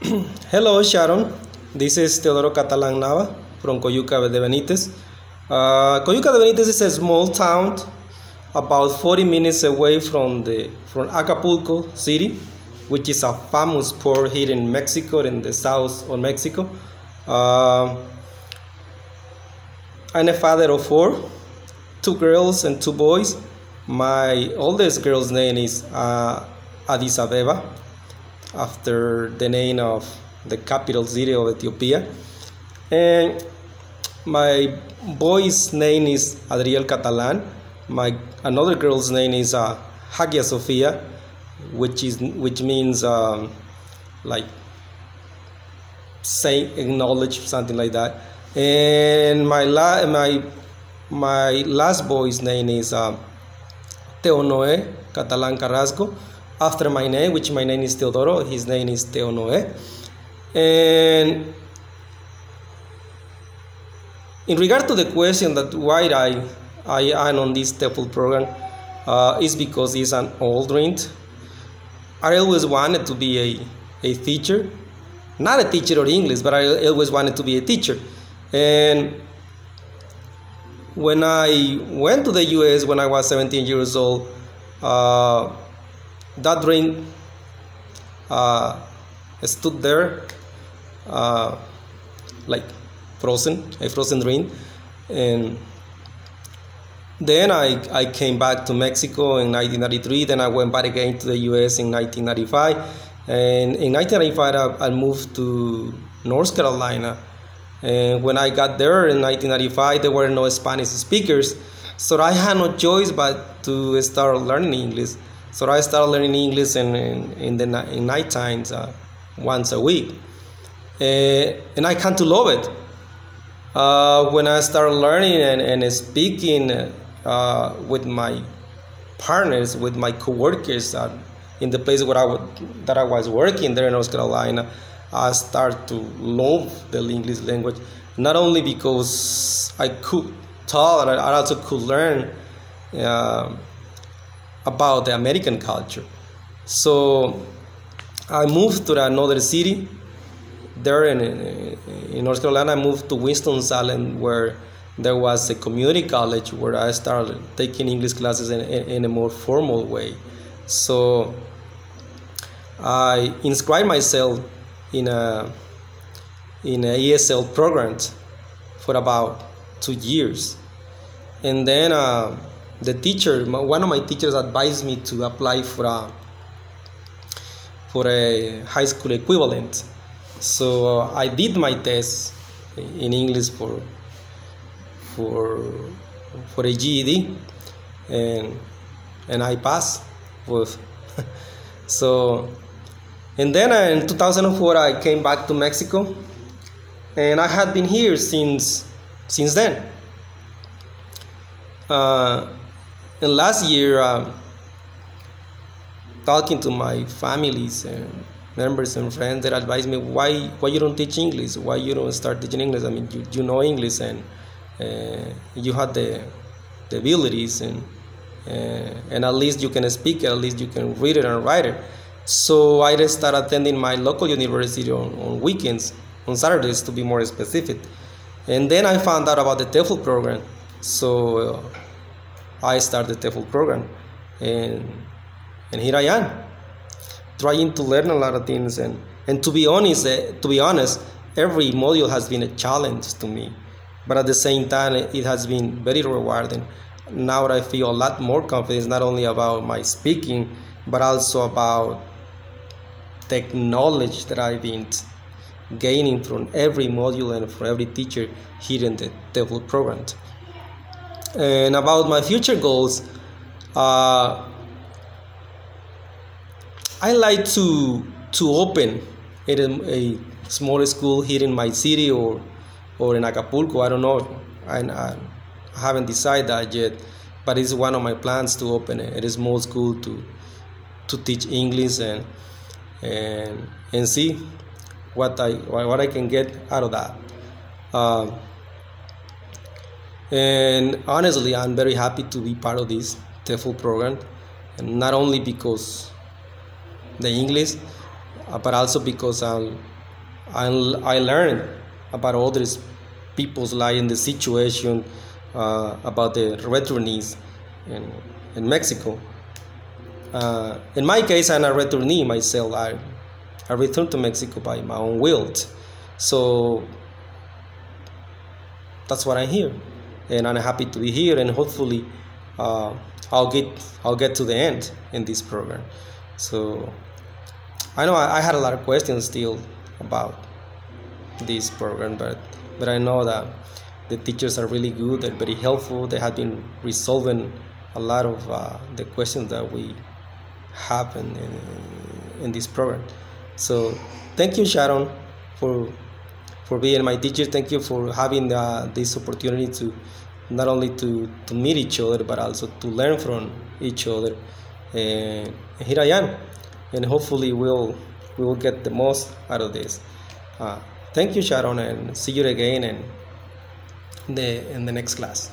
Hello, Sharon. This is Teodoro Catalan Nava from Coyuca de Benitez. Coyuca de Benitez is a small town about 40 minutes away from Acapulco City, which is a famous port here in Mexico, in the south of Mexico. Uh, I'm a father of four, two girls and two boys. My oldest girl's name is Addis Abeba, after the name of the capital city of Ethiopia. And my boy's name is Adriel Catalan. My another girl's name is Hagia Sophia, which means like say acknowledge, something like that. And my last boy's name is Teo Noé Catalan Carrasco, after my name, which my name is Teodoro. His name is Teo Noé. And in regard to the question that why I am on this TEFL program, is because it's an old dream. I always wanted to be a teacher, not a teacher of English, but I always wanted to be a teacher. And when I went to the US when I was 17 years old, that dream stood there like a frozen dream. And then I came back to Mexico in 1993. Then I went back again to the US in 1995. And in 1995, I moved to North Carolina. And when I got there in 1995, there were no Spanish speakers. So I had no choice but to start learning English. So I started learning English in night times, once a week. And I come to love it. When I started learning and speaking with my partners, with my coworkers in the place where I was working there in North Carolina, I started to love the English language, not only because I could talk, I also could learn about the American culture. So I moved to another city there in North Carolina. I moved to Winston-Salem, where there was a community college where I started taking English classes in a more formal way. So I inscribed myself in a ESL program for about 2 years. And then one of my teachers advised me to apply for a high school equivalent. So I did my test in English for a GED, and I passed with. So, and then in 2004 I came back to Mexico, and I had been here since then. And last year, talking to my families and members and friends, that advised me why you don't teach English, why you don't start teaching English. I mean, you know English, and you have the abilities, and at least you can speak it, at least you can read it and write it. So I just started attending my local university on weekends, on Saturdays to be more specific. And then I found out about the TEFL program. So I started the TEFL program, and here I am, trying to learn a lot of things. And to be honest, every module has been a challenge to me, but at the same time, it has been very rewarding. Now I feel a lot more confidence, not only about my speaking, but also about the knowledge that I've been gaining from every module and from every teacher here in the TEFL program. And about my future goals, I like to open a small school here in my city or in Acapulco. I don't know. I haven't decided that yet, but it's one of my plans to open a small school to teach English and see what I can get out of that. And honestly, I'm very happy to be part of this TEFL program, and not only because the English, but also because I learned about others people's life in the situation, about the returnees in Mexico. In my case, I'm a returnee myself. I returned to Mexico by my own will. So that's what I'm here, and I'm happy to be here. And hopefully, I'll get to the end in this program. So I know I had a lot of questions still about this program, but I know that the teachers are really good. They're very helpful. They have been resolving a lot of the questions that we have in this program. So thank you, Sharon, for being my teacher. Thank you for having this opportunity to not only to meet each other, but also to learn from each other. And here I am, and hopefully we will get the most out of this. Thank you, Sharon, and see you again in the next class.